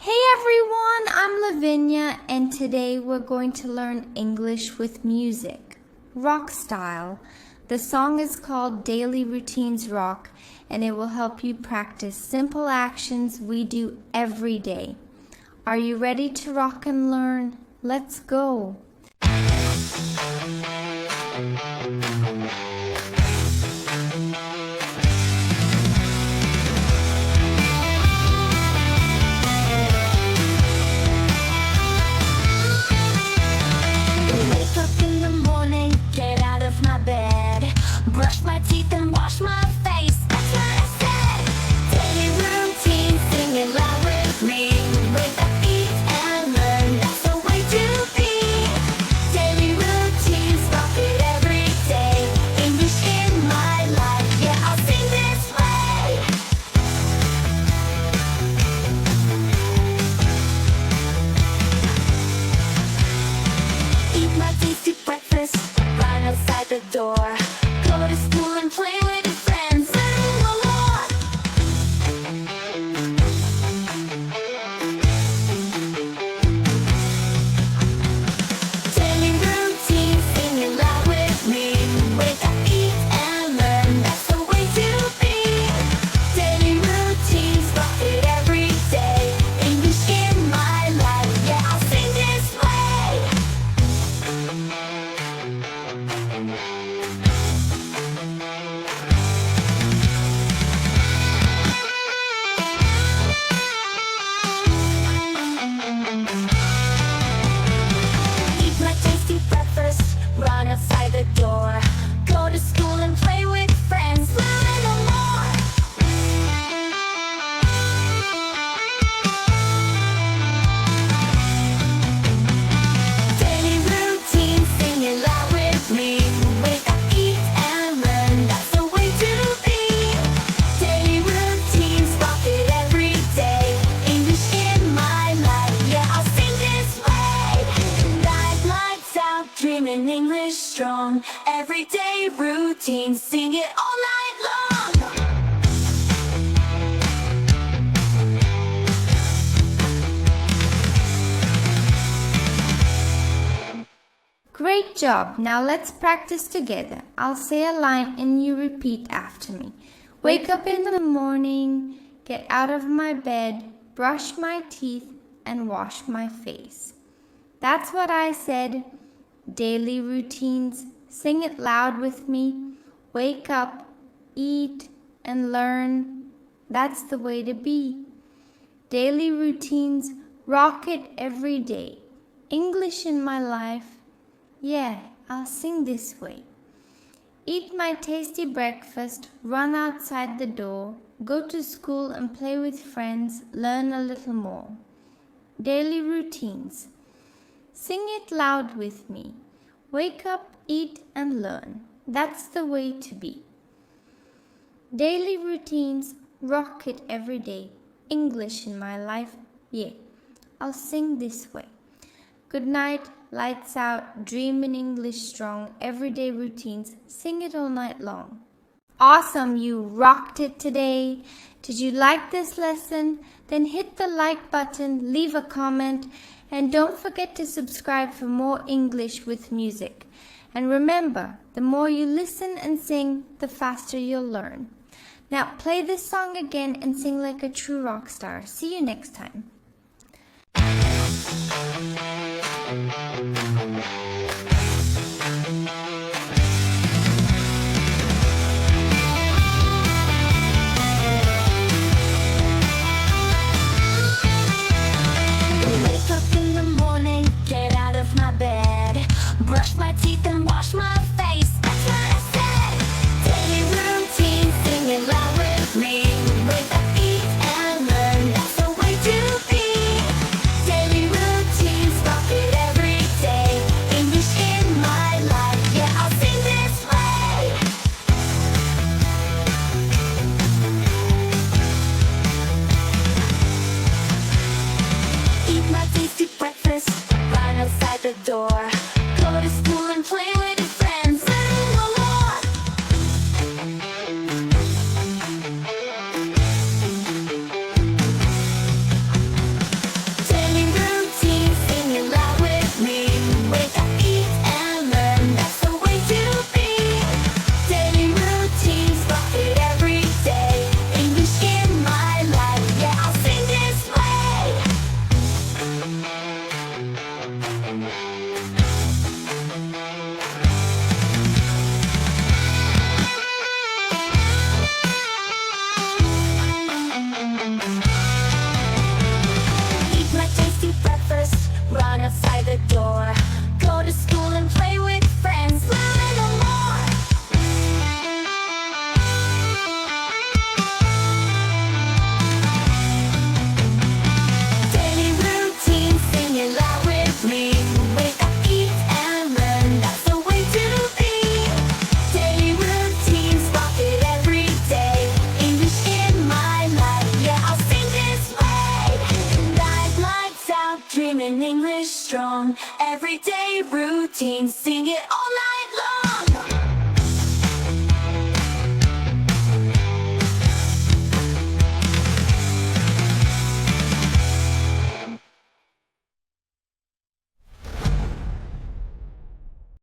Hey everyone, I'm Lavinya and today we're going to learn English with music, rock style. The song is called Daily Routines Rock and it will help you practice simple actions we do every day. Are you ready to rock and learn? Let's go! Brush my teeth and wash my face. That's what I said. Daily routine, sing it loud with me. Wake up, eat and learn. That's the way to be. Daily routines, rock it every day. English in my life, yeah, I'll sing this way. Eat my tasty breakfast, run outside the door. Go to school and play with your friends, learn a lot. Daily routine, sing it loud with me. Wake up, eat and learn, that's the way to be. Daily routines, rock it every day. English in my life, yeah, I'll sing this way. Run outside the door. Go to school and play with friends. Learn a little more. Daily routine, sing it loud with me. Wake up, eat and learn. That's the way to be. Daily routines, rock it every day. English in my life, yeah, I'll sing this way. Night lights out, dreaming English strong. Everyday routine, sing it all night long. Great job! Now let's practice together. I'll say a line and you repeat after me. Wake up in the morning, get out of my bed, brush my teeth, and wash my face. That's what I said. Daily routines, sing it loud with me. Wake up, eat, and learn. That's the way to be. Daily routines, rock it every day. English in my life, yeah, I'll sing this way. Eat my tasty breakfast, run outside the door, go to school and play with friends, learn a little more. Daily routines. Sing it loud with me. Wake up, eat and learn. That's the way to be. Daily routines, rock it every day. English in my life, yeah, I'll sing this way. Good night, lights out, dream in English strong. Everyday routines, sing it all night long. Awesome, you rocked it today. Did you like this lesson? Then hit the like button, leave a comment, and don't forget to subscribe for more English with music. And remember, the more you listen and sing, the faster you'll learn. Now play this song again and sing like a true rock star. See you next time. Brush my teeth and wash my face. That's what I said. Daily routine, sing it loud with me. Wake up, eat and learn. That's the way to be. Daily routines, rock it every day. English in my life, yeah, I'll sing this way. Eat my tasty breakfast, run outside the door. Go to school and play with your friends, learn a lot. screaming English strong. Everyday routine, sing it